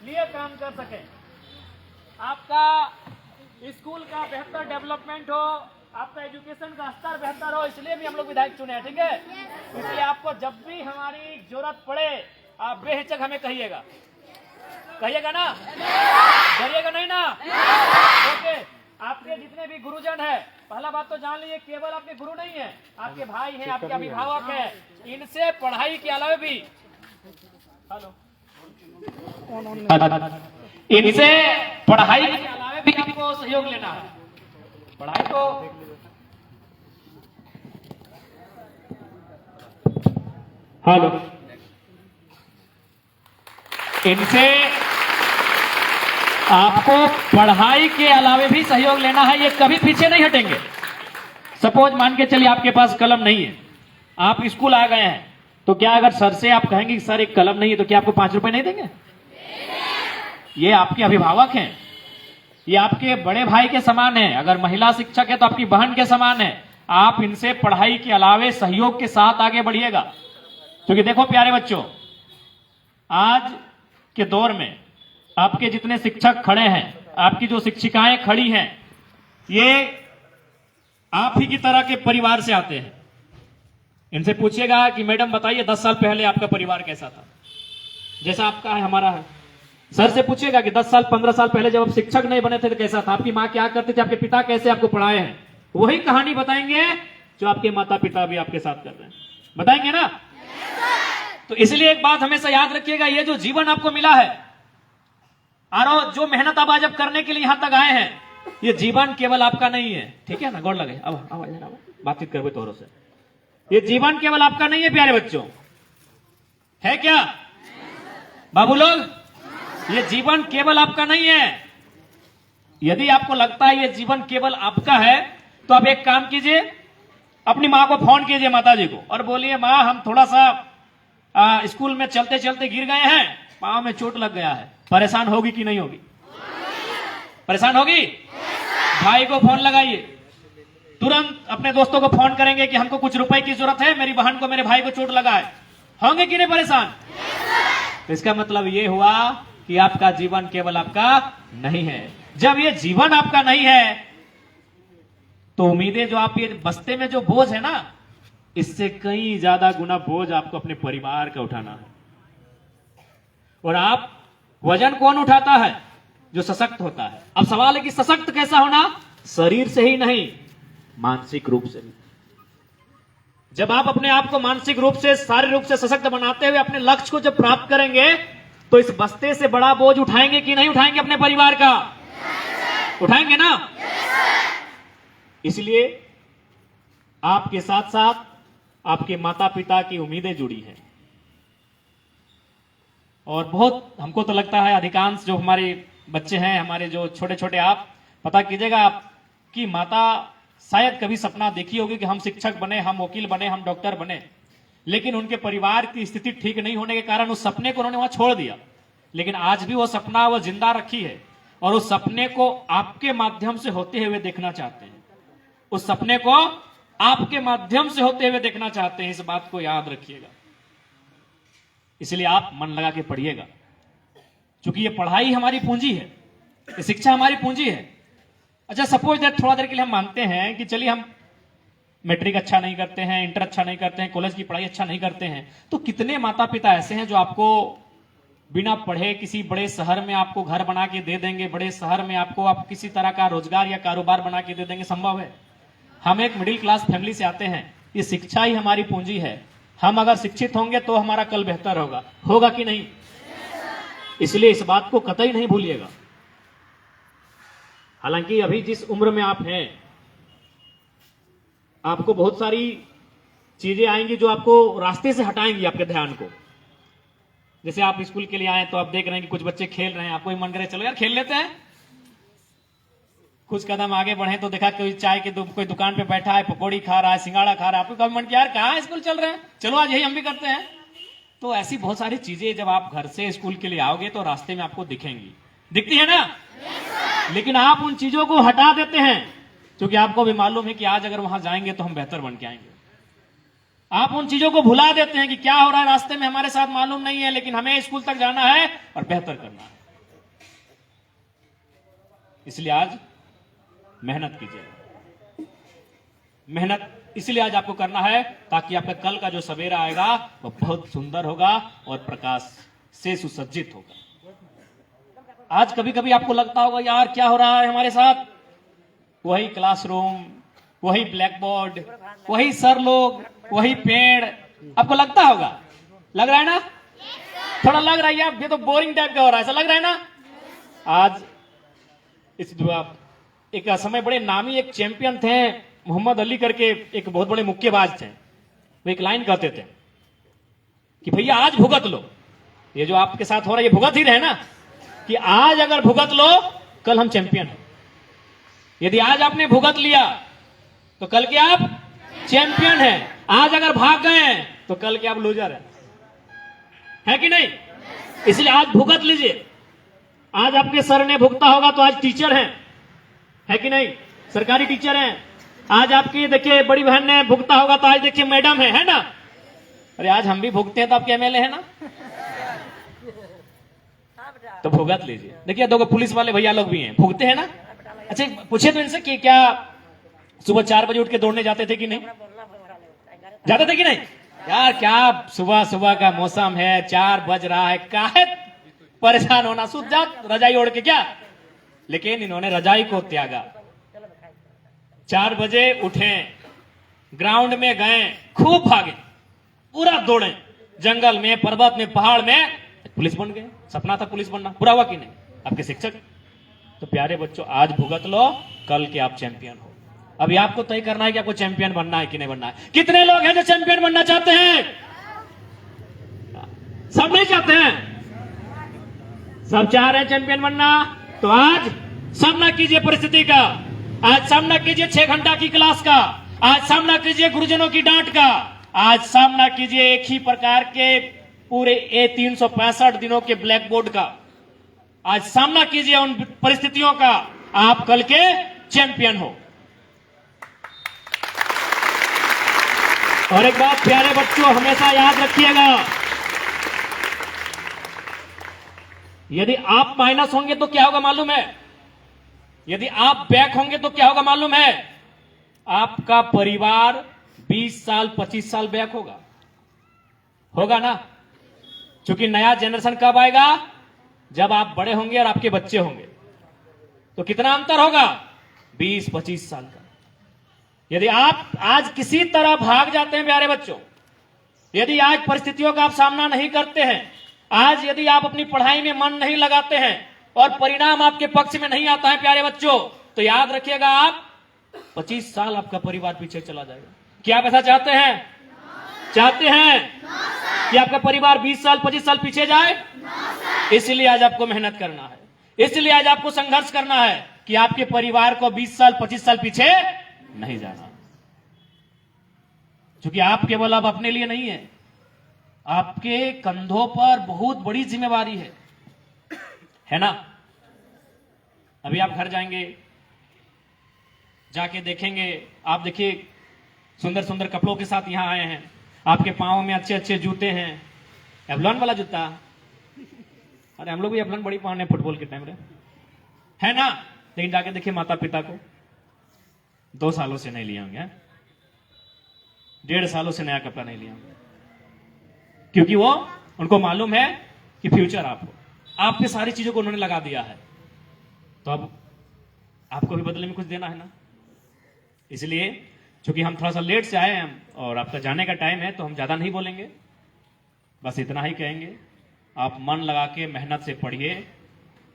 लिए काम कर सके, आपका स्कूल का बेहतर डेवलपमेंट हो, आपका एजुकेशन का स्तर बेहतर हो, इसलिए भी हम लोग विधायक चुने हैं। ठीक है, इसलिए आपको जब भी हमारी जरूरत पड़े आप बेहिचक हमें कहिएगा ना, डरिएगा नहीं ना। ओके, आपके जितने भी गुरुजन है, पहला बात तो जान लीजिए, केवल आपके गुरु नहीं है, आपके भाई हैं, आपके अभिभावक हैं। इनसे पढ़ाई के अलावा भी इनसे पढ़ाई के अलावा भी आपको सहयोग लेना है। पढ़ाई को इनसे आपको पढ़ाई के अलावा भी सहयोग लेना है, ये कभी पीछे नहीं हटेंगे। सपोज मान के चलिए आपके पास कलम नहीं है, आप स्कूल आ गए हैं, तो क्या अगर सर से आप कहेंगे कि सर एक कलम नहीं है, तो क्या आपको 5 रुपए नहीं देंगे? ये आपके अभिभावक हैं, ये आपके बड़े भाई के समान है। अगर महिला शिक्षक है तो आपकी बहन के समान है। आप इनसे पढ़ाई के अलावे सहयोग के साथ आगे बढ़िएगा, क्योंकि देखो प्यारे बच्चों, आज के दौर में आपके जितने शिक्षक खड़े हैं, आपकी जो शिक्षिकाएं खड़ी हैं, ये आप ही की तरह के परिवार से आते हैं। इनसे पूछिएगा कि मैडम बताइए 10 साल पहले आपका परिवार कैसा था, जैसा आपका है हमारा है। सर से पूछिएगा कि 10 साल 15 साल पहले जब आप शिक्षक नहीं बने थे तो कैसा था, आपकी माँ क्या करते थे, आपके पिता कैसे आपको पढ़ाए हैं। वही कहानी बताएंगे जो आपके माता पिता भी आपके साथ कर रहे हैं, बताएंगे ना। तो इसलिए एक बात हमेशा याद रखिएगा, ये जो जीवन आपको मिला है और जो मेहनत आप आज करने के लिए यहां तक आए हैं, ये जीवन केवल आपका नहीं है। ठीक है ना, गौर लगे, अब बातचीत करवे तौरों से। ये जीवन केवल आपका नहीं है प्यारे बच्चों, है क्या बाबू लोग? ये जीवन केवल आपका नहीं है। यदि आपको लगता है ये जीवन केवल आपका है, तो आप एक काम कीजिए, अपनी मां को फोन कीजिए, माता जी को, और बोलिए मां हम थोड़ा सा स्कूल में चलते चलते गिर गए हैं, पांव में चोट लग गया है। परेशान होगी कि नहीं होगी? परेशान होगी? भाई को फोन लगाइए, तुरंत अपने दोस्तों को फोन करेंगे कि हमको कुछ रुपए की जरूरत है, मेरी बहन को मेरे भाई को चोट लगा है। होंगे कि नहीं परेशान? तो इसका मतलब ये हुआ कि आपका जीवन केवल आपका नहीं है। जब ये जीवन आपका नहीं है, तो उम्मीदें जो आप ये बस्ते में जो बोझ है ना, इससे कई ज्यादा गुना बोझ आपको अपने परिवार का उठाना है। और आप वजन कौन उठाता है? जो सशक्त होता है। अब सवाल है कि सशक्त कैसा होना? शरीर से ही नहीं, मानसिक रूप से भी। जब आप अपने आप को मानसिक रूप से, शारीरिक रूप से सशक्त बनाते हुए अपने लक्ष्य को जब प्राप्त करेंगे, तो इस बस्ते से बड़ा बोझ उठाएंगे कि नहीं उठाएंगे? अपने परिवार का उठाएंगे ना। इसलिए आपके साथ साथ आपके माता पिता की उम्मीदें जुड़ी हैं। और बहुत हमको तो लगता है अधिकांश जो हमारे बच्चे हैं, हमारे जो छोटे छोटे, आप पता कीजिएगा, आपकी माता शायद कभी सपना देखी होगी कि हम शिक्षक बने, हम वकील बने, हम डॉक्टर बने, लेकिन उनके परिवार की स्थिति ठीक नहीं होने के कारण उस सपने को उन्होंने वहां छोड़ दिया। लेकिन आज भी वो सपना वो जिंदा रखी है, और उस सपने को आपके माध्यम से होते हुए देखना चाहते हैं। उस सपने को आपके माध्यम से होते हुए देखना चाहते हैं, इस बात को याद रखिएगा। इसलिए आप मन लगा के पढ़िएगा, क्योंकि ये पढ़ाई हमारी पूंजी है, ये शिक्षा हमारी पूंजी है। अच्छा, सपोज दैट थोड़ा देर के लिए हम मानते हैं कि चलिए हम मैट्रिक अच्छा नहीं करते हैं, इंटर अच्छा नहीं करते हैं, कॉलेज की पढ़ाई अच्छा नहीं करते हैं, तो कितने माता पिता ऐसे हैं जो आपको बिना पढ़े किसी बड़े शहर में आपको घर बना के दे देंगे, बड़े शहर में आपको आप किसी तरह का रोजगार या कारोबार बना के दे देंगे? संभव है। हम एक मिडिल क्लास फैमिली से आते हैं, ये शिक्षा ही हमारी पूंजी है। हम अगर शिक्षित होंगे तो हमारा कल बेहतर होगा कि नहीं? इसलिए इस बात को कतई नहीं भूलिएगा। हालांकि अभी जिस उम्र में आप हैं, आपको बहुत सारी चीजें आएंगी जो आपको रास्ते से हटाएंगी आपके ध्यान को। जैसे आप स्कूल के लिए आए तो आप देख रहे हैं कि कुछ बच्चे खेल रहे हैं, आपको ही मन करे चलो यार खेल लेते हैं। कुछ कदम आगे बढ़े तो देखा कोई चाय के कोई दुकान पे बैठा है, पकौड़ी खा रहा है, सिंगाड़ा खा रहा है, आपको कभी मन किया यार कहाँ स्कूल चल रहे हैं, चलो आज यही हम भी करते हैं। तो ऐसी बहुत सारी चीजें जब आप घर से स्कूल के लिए आओगे तो रास्ते में आपको दिखेंगी, दिखती है ना। लेकिन आप उन चीजों को हटा देते हैं, क्योंकि आपको भी मालूम है कि आज अगर वहां जाएंगे तो हम बेहतर बन के आएंगे। आप उन चीजों को भुला देते हैं कि क्या हो रहा है रास्ते में हमारे साथ मालूम नहीं है, लेकिन हमें स्कूल तक जाना है और बेहतर करना है। इसलिए आज मेहनत कीजिए। मेहनत इसलिए आज आपको करना है ताकि आपका कल का जो सवेरा आएगा वो बहुत सुंदर होगा और प्रकाश से सुसज्जित होगा। आज कभी कभी आपको लगता होगा यार क्या हो रहा है हमारे साथ, वही क्लासरूम, वही ब्लैक बोर्ड, वही सर लोग, वही पेड़, आपको लगता होगा, लग रहा है ना? थोड़ा लग रहा है यार ये तो बोरिंग टाइप का हो रहा है, ऐसा लग रहा है ना? आज इस एक समय बड़े नामी एक चैंपियन थे मोहम्मद अली करके, एक बहुत बड़े मुक्केबाज थे। वो एक लाइन कहते थे कि भैया आज भुगत लो, ये जो आपके साथ हो रहा है ये भुगत ही रहे ना, कि आज अगर भुगत लो कल हम चैंपियन हैं। यदि आज आपने भुगत लिया तो कल के आप चैंपियन हैं। आज अगर भाग गए तो कल के आप लूजर हैं, है कि नहीं? इसलिए आज भुगत लीजिए। आज आपके सर ने भुगता होगा तो आज टीचर हैं, है कि नहीं? सरकारी टीचर हैं। आज आपकी देखिए बड़ी बहन ने भुगता होगा तो आज देखिए मैडम है ना? अरे आज हम भी भुगते हैं तो आपके एमएलए है ना? तो भुगत लीजिए। देखिए दो पुलिस वाले भैया लोग भी हैं, भुगते हैं ना? अच्छा पूछे तो इनसे कि क्या सुबह 4 बजे उठ के दौड़ने जाते थे कि नहीं? जाते थे कि नहीं? यार क्या सुबह सुबह का मौसम है, 4 बज रहा है, काहे परेशान होना, सूत जा रजाई ओढ़ के क्या। लेकिन इन्होंने रजाई को त्यागा, 4 बजे उठे, ग्राउंड में गए, खूब भागे, पूरा दौड़े, जंगल में, पर्वत में, पहाड़ में, पुलिस बन गए। सपना था पुलिस बनना, पूरा हुआ कि नहीं? आपके शिक्षक। तो प्यारे बच्चों आज भुगत लो, कल के आप चैंपियन हो। अभी आपको तय करना है कि आपको चैंपियन बनना है कि नहीं बनना है। कितने लोग हैं जो चैंपियन बनना चाहते हैं? सब नहीं चाहते हैं, सब चाह रहे हैं चैंपियन बनना। तो आज सामना कीजिए परिस्थिति का, आज सामना कीजिए 6 घंटा की क्लास का, आज सामना कीजिए गुरुजनों की डांट का, आज सामना कीजिए एक ही प्रकार के पूरे 365 दिनों के ब्लैक बोर्ड का। आज सामना कीजिए उन परिस्थितियों का, आप कल के चैंपियन हो। और एक बात प्यारे बच्चों हमेशा याद रखिएगा, यदि आप माइनस होंगे तो क्या होगा मालूम है? यदि आप बैक होंगे तो क्या होगा मालूम है? आपका परिवार 20 साल 25 साल बैक होगा ना? क्योंकि नया जनरेशन कब आएगा? जब आप बड़े होंगे और आपके बच्चे होंगे। तो कितना अंतर होगा? 20-25 साल का। यदि आप आज किसी तरह भाग जाते हैं प्यारे बच्चों, यदि आज परिस्थितियों का आप सामना नहीं करते हैं, आज यदि आप अपनी पढ़ाई में मन नहीं लगाते हैं और परिणाम आपके पक्ष में नहीं आता है प्यारे बच्चों, तो याद रखिएगा आप 25 साल आपका परिवार पीछे चला जाएगा। क्या आप ऐसा चाहते हैं? चाहते हैं कि आपका परिवार 20 साल 25 साल पीछे जाए? इसलिए आज आपको मेहनत करना है, इसलिए आज आपको संघर्ष करना है कि आपके परिवार को 20 साल 25 साल पीछे नहीं जाना। क्योंकि आप केवल अब अपने लिए नहीं है, आपके कंधों पर बहुत बड़ी जिम्मेवारी है ना? अभी आप घर जाएंगे, जाके देखेंगे, आप देखिए सुंदर सुंदर कपड़ों के साथ यहां आए हैं, आपके पांव में अच्छे अच्छे जूते हैं, एवलॉन वाला जूता। अरे हम लोग भी एवलॉन बड़ी पहने फुटबॉल के टाइम है ना? लेकिन जाके देखिए माता पिता को 2 सालों से नहीं लिए होंगे, 1.5 सालों से नया कपड़ा नहीं लिया होंगे, क्योंकि वो उनको मालूम है कि फ्यूचर आप हो, आपकी सारी चीजों को उन्होंने लगा दिया है, तो अब आपको भी बदले में कुछ देना है ना। इसलिए क्योंकि हम थोड़ा सा लेट से आए हैं और आपका जाने का टाइम है, तो हम ज्यादा नहीं बोलेंगे, बस इतना ही कहेंगे, आप मन लगा के मेहनत से पढ़िए,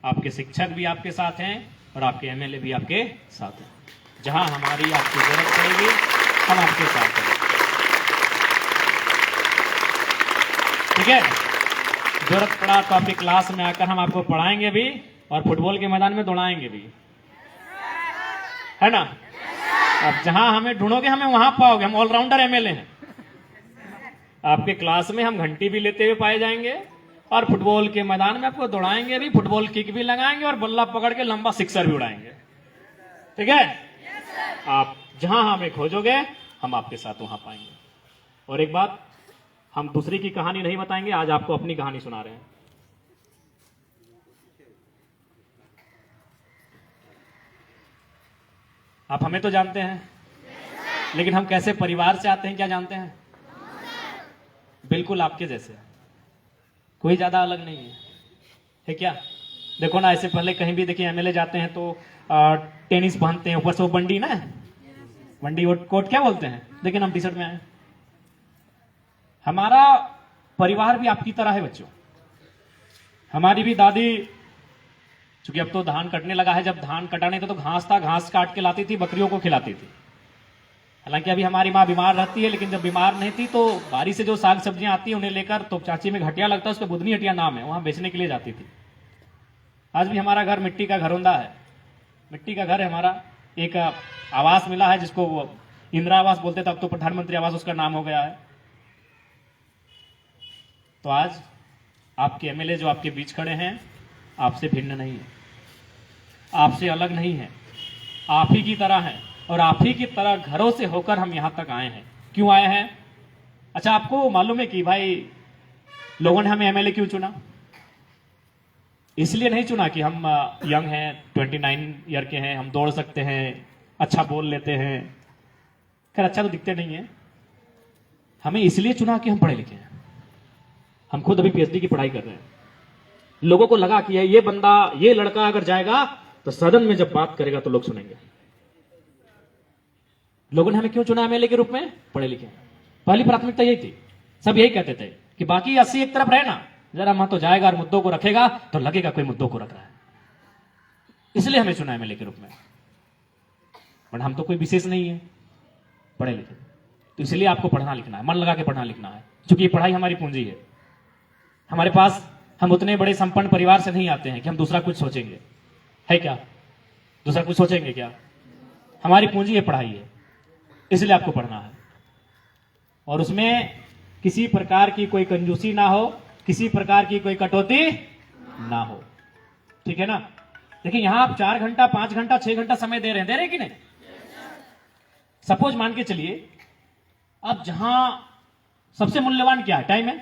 आपके शिक्षक भी आपके साथ हैं और आपके एमएलए भी आपके साथ हैं। जहां हमारी आपकी जरूरत पड़ेगी हम आपके साथ हैं, ठीक है? जरूरत पड़ा तो आपकी क्लास में आकर हम आपको पढ़ाएंगे भी और फुटबॉल के मैदान में दौड़ाएंगे भी, है ना? अब जहां हमें ढूंढोगे हमें वहां पाओगे, हम ऑलराउंडर एमएलए हैं। आपके क्लास में हम घंटी भी लेते हुए पाए जाएंगे और फुटबॉल के मैदान में आपको दौड़ाएंगे भी, फुटबॉल किक भी लगाएंगे और बल्ला पकड़ के लंबा सिक्सर भी उड़ाएंगे, ठीक है? आप जहां हमें खोजोगे हम आपके साथ वहां पाएंगे। और एक बात, हम दूसरी की कहानी नहीं बताएंगे, आज आपको अपनी कहानी सुना रहे हैं। आप हमें तो जानते हैं, लेकिन हम कैसे परिवार से आते हैं क्या जानते हैं? बिल्कुल आपके जैसे, कोई ज्यादा अलग नहीं है क्या? देखो ना, ऐसे पहले कहीं भी देखिए एमएलए जाते हैं तो टेनिस पहनते हैं, ऊपर से वो बंडी ना, बंडी कोट क्या बोलते हैं, लेकिन हम टी शर्ट में आए। हमारा परिवार भी आपकी तरह है बच्चों। हमारी भी दादी, चूंकि अब तो धान कटने लगा है, जब धान कटा नहीं था तो घास था, घास काट के लाती थी, बकरियों को खिलाती थी। हालांकि अभी हमारी माँ बीमार रहती है, लेकिन जब बीमार नहीं थी तो बारी से जो साग सब्जियां आती है उन्हें लेकर, तो चाची में घटिया लगता है, उसका बुधनी हटिया नाम है, वहां बेचने के लिए जाती थी। आज भी हमारा घर मिट्टी का घरौंदा है, मिट्टी का घर है हमारा। एक आवास मिला है जिसको वो इंदिरा आवास बोलते थे, अब तो प्रधानमंत्री आवास उसका नाम हो गया है। तो आज आपके एमएलए जो आपके बीच खड़े हैं, आपसे भिन्न नहीं है, आपसे अलग नहीं है, आप ही की तरह है, और आप ही की तरह घरों से होकर हम यहां तक आए हैं। क्यों आए हैं? अच्छा, आपको मालूम है कि भाई लोगों ने हमें एमएलए क्यों चुना? इसलिए नहीं चुना कि हम यंग हैं, 29 ईयर के हैं, हम दौड़ सकते हैं, अच्छा बोल लेते हैं। खैर अच्छा तो दिखते नहीं है। हमें इसलिए चुना कि हम पढ़े लिखे हैं। हम खुद अभी पीएचडी की पढ़ाई कर रहे हैं। लोगों को लगा कि ये बंदा, ये लड़का अगर जाएगा तो सदन में जब बात करेगा तो लोग सुनेंगे। लोगों ने हमें क्यों चुना एमएलए के रूप में? पढ़े लिखे। पहली प्राथमिकता यही थी। सब यही कहते थे कि बाकी 80 एक तरफ रहे ना, जरा वहां तो जाएगा और मुद्दों को रखेगा तो लगेगा कोई मुद्दों को रख रहा है। इसलिए हमें चुना एमएलए के रूप में। बट हम तो कोई विशेष नहीं है, पढ़े लिखे। तो इसलिए आपको पढ़ना लिखना है, मन लगा के पढ़ना लिखना है, क्योंकि ये पढ़ाई हमारी पूंजी है। हमारे पास, हम उतने बड़े संपन्न परिवार से नहीं आते हैं कि हम दूसरा कुछ सोचेंगे, है क्या? दूसरा कुछ सोचेंगे क्या? हमारी पूंजी है, पढ़ाई है, इसलिए आपको पढ़ना है। और उसमें किसी प्रकार की कोई कंजूसी ना हो, किसी प्रकार की कोई कटौती ना हो, ठीक है ना? देखिए यहां आप 4 घंटा, 5 घंटा, 6 घंटा समय दे रहे हैं कि नहीं? सपोज मान के चलिए, अब जहां सबसे मूल्यवान क्या है? टाइम है।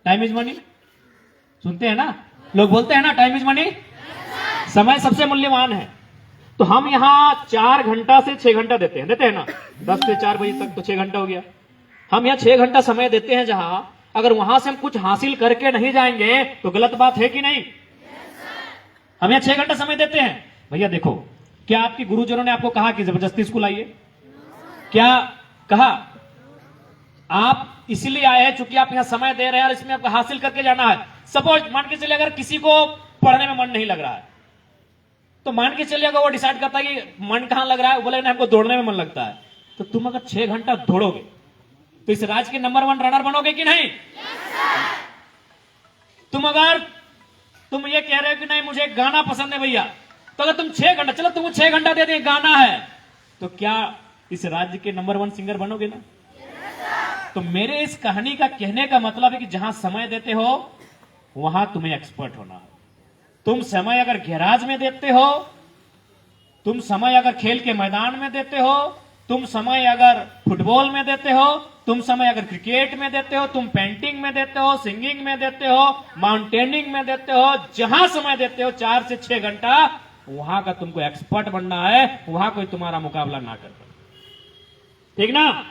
टाइम इज मनी, सुनते हैं ना लोग, बोलते हैं ना टाइम इज मनी। समय सबसे मूल्यवान है। तो हम यहां 4 घंटा से 6 घंटा देते हैं ना, 10 से 4 बजे तक तो 6 घंटा हो गया। हम यहां 6 घंटा समय देते हैं, जहां अगर वहां से हम कुछ हासिल करके नहीं जाएंगे तो गलत बात है कि नहीं? हम यहां 6 घंटा समय देते हैं। भैया देखो, क्या आपके गुरुजनों ने आपको कहा कि जबरदस्ती स्कूल आइए? क्या कहा? आप इसलिए आए हैं चूंकि आप यहां समय दे रहे हैं और इसमें आपको हासिल करके जाना है। सपोज मान के चलिए, अगर किसी को पढ़ने में मन नहीं लग रहा है, तो मान के चलिए अगर वो डिसाइड करता है कि मन कहां लग रहा है, बोले ना हमको दौड़ने में मन लगता है, तो तुम अगर 6 घंटा दौड़ोगे तो इस राज्य के नंबर 1 रनर बनोगे कि नहीं? तुम ये कह रहे हो कि नहीं मुझे गाना पसंद है भैया, तो अगर तुम 6 घंटा, चलो तुमको 6 घंटा दे दें, गाना है, तो क्या इस राज्य के नंबर 1 सिंगर बनोगे ना? तो मेरे इस कहानी का कहने का मतलब है कि जहां समय देते हो वहां तुम्हें एक्सपर्ट होना है। तुम समय अगर गैराज में देते हो, तुम समय अगर खेल के मैदान में देते हो, तुम समय अगर फुटबॉल में देते हो, तुम समय अगर क्रिकेट में देते हो, तुम पेंटिंग में देते हो, सिंगिंग में देते हो, माउंटेनिंग में देते हो, जहां समय देते हो 4 से 6 घंटा, वहां का तुमको एक्सपर्ट बनना है, वहां कोई तुम्हारा मुकाबला ना कर पाए, ठीक ना?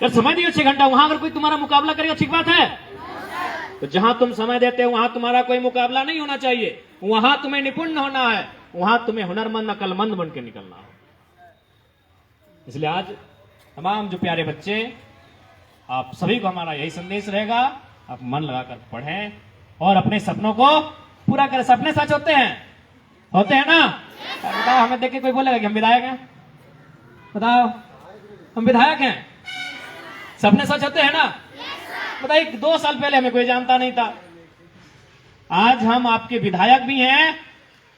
जब समय दियो 6 घंटा, वहां अगर कोई तुम्हारा मुकाबला करेगा, ठीक बात है? तो जहां तुम समय देते हो वहां तुम्हारा कोई मुकाबला नहीं होना चाहिए, वहां तुम्हें निपुण होना है, वहां तुम्हें हुनरमंद, अकलमंद बन के निकलना है। इसलिए आज तमाम जो प्यारे बच्चे, आप सभी को हमारा यही संदेश रहेगा, आप मन लगाकर पढ़ें और अपने सपनों को पूरा करें। सपने सच होते हैं ना? बताओ, हमें देख के कोई बोलेगा कि हम विधायक हैं? बताओ, हम विधायक हैं? सपने सच होते हैं ना? बताइए, 2 साल पहले हमें कोई जानता नहीं था, आज हम आपके विधायक भी हैं,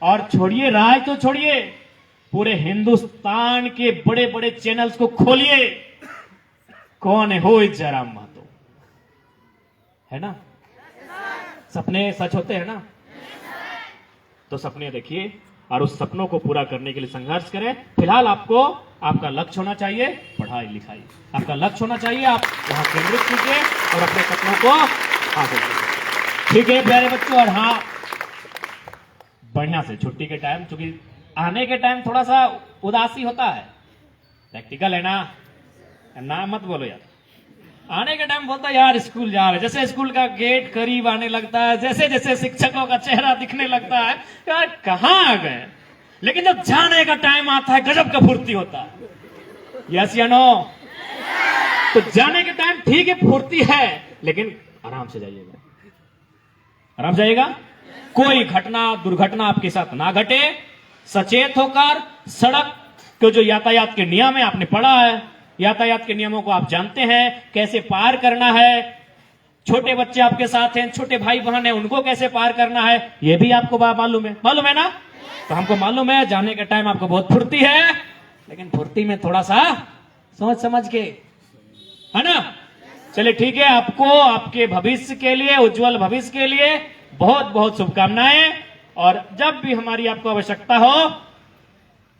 और छोड़िए राज तो छोड़िए, पूरे हिंदुस्तान के बड़े बड़े चैनल्स को खोलिए, कौन है हो जयराम महतो, है ना? सपने सच होते हैं ना? तो सपने देखिए और उस सपनों को पूरा करने के लिए संघर्ष करें। फिलहाल आपको आपका लक्ष्य होना चाहिए पढ़ाई लिखाई, आपका लक्ष्य होना चाहिए, आप वहां केंद्रित कीजिए और अपने सपनों को हासिल कीजिए, ठीक है प्यारे बच्चों? और हाँ, बढ़िया से छुट्टी के टाइम, चूंकि आने के टाइम थोड़ा सा उदासी होता है, प्रैक्टिकल है ना मत बोलो यार। आने के टाइम बोलता है यार स्कूल जा रहे, जैसे स्कूल का गेट करीब आने लगता है, जैसे जैसे शिक्षकों का चेहरा दिखने लगता है, यार कहां आ गए। लेकिन जब जाने का टाइम आता है गजब का फुर्ती होता है। यस या नो? तो जाने के टाइम ठीक है फुर्ती है, लेकिन आराम से जाइएगा, आराम से जाइएगा। कोई घटना दुर्घटना आपके साथ ना घटे, सचेत होकर सड़क के जो यातायात के नियम है आपने पढ़ा है, यातायात के नियमों को आप जानते हैं, कैसे पार करना है। छोटे बच्चे आपके साथ हैं, छोटे भाई बहन हैं, उनको कैसे पार करना है ये भी आपको मालूम है ना? तो हमको मालूम है जाने के टाइम आपको बहुत फुर्ती है, लेकिन फुर्ती में थोड़ा सा सोच समझ के, है ना? चलिए ठीक है, आपको आपके भविष्य के लिए, उज्जवल भविष्य के लिए बहुत बहुत शुभकामनाएं। और जब भी हमारी आपको आवश्यकता हो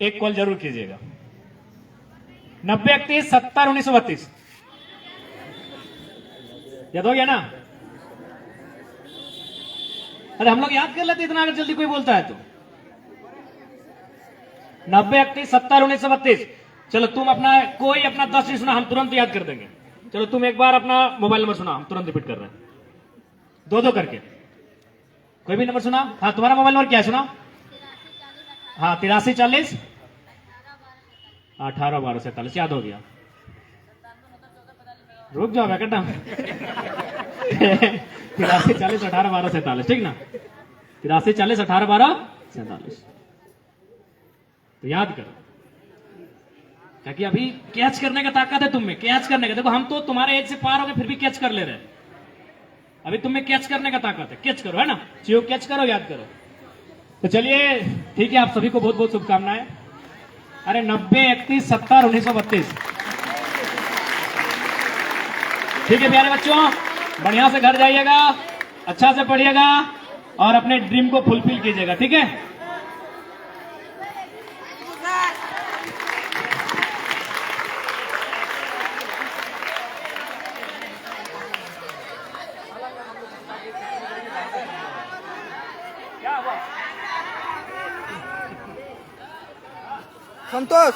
एक कॉल जरूर कीजिएगा। 9031701932 याद हो गया ना? अरे हम लोग याद कर लेते इतना, अगर जल्दी कोई बोलता है तो। 9031701932। चलो तुम अपना कोई अपना 10 नहीं सुना, हम तुरंत याद कर देंगे। चलो तुम एक बार अपना मोबाइल नंबर सुना, हम तुरंत रिपीट कर रहे हैं, दो करके। कोई भी नंबर सुना? हाँ, तुम्हारा मोबाइल नंबर क्या है सुना? हाँ, 8340 181247 याद हो गया। रुक जाओ बेटा 8340 181247, ठीक ना? 8340 181247 तो याद करो, ताकि अभी कैच करने का ताकत है तुम में, कैच करने का। देखो हम तो तुम्हारे एज से पार हो गए फिर भी कैच कर ले रहे हैं, अभी तुम में कैच करने का ताकत है, कैच करो, है ना? चीजों कैच करो, याद करो। तो चलिए ठीक है, आप सभी को बहुत बहुत शुभकामनाएं। अरे 9031701932 ठीक है प्यारे बच्चों, बढ़िया से घर जाइएगा, अच्छा से पढ़िएगा और अपने ड्रीम को फुलफिल कीजिएगा, ठीक है? संतोष।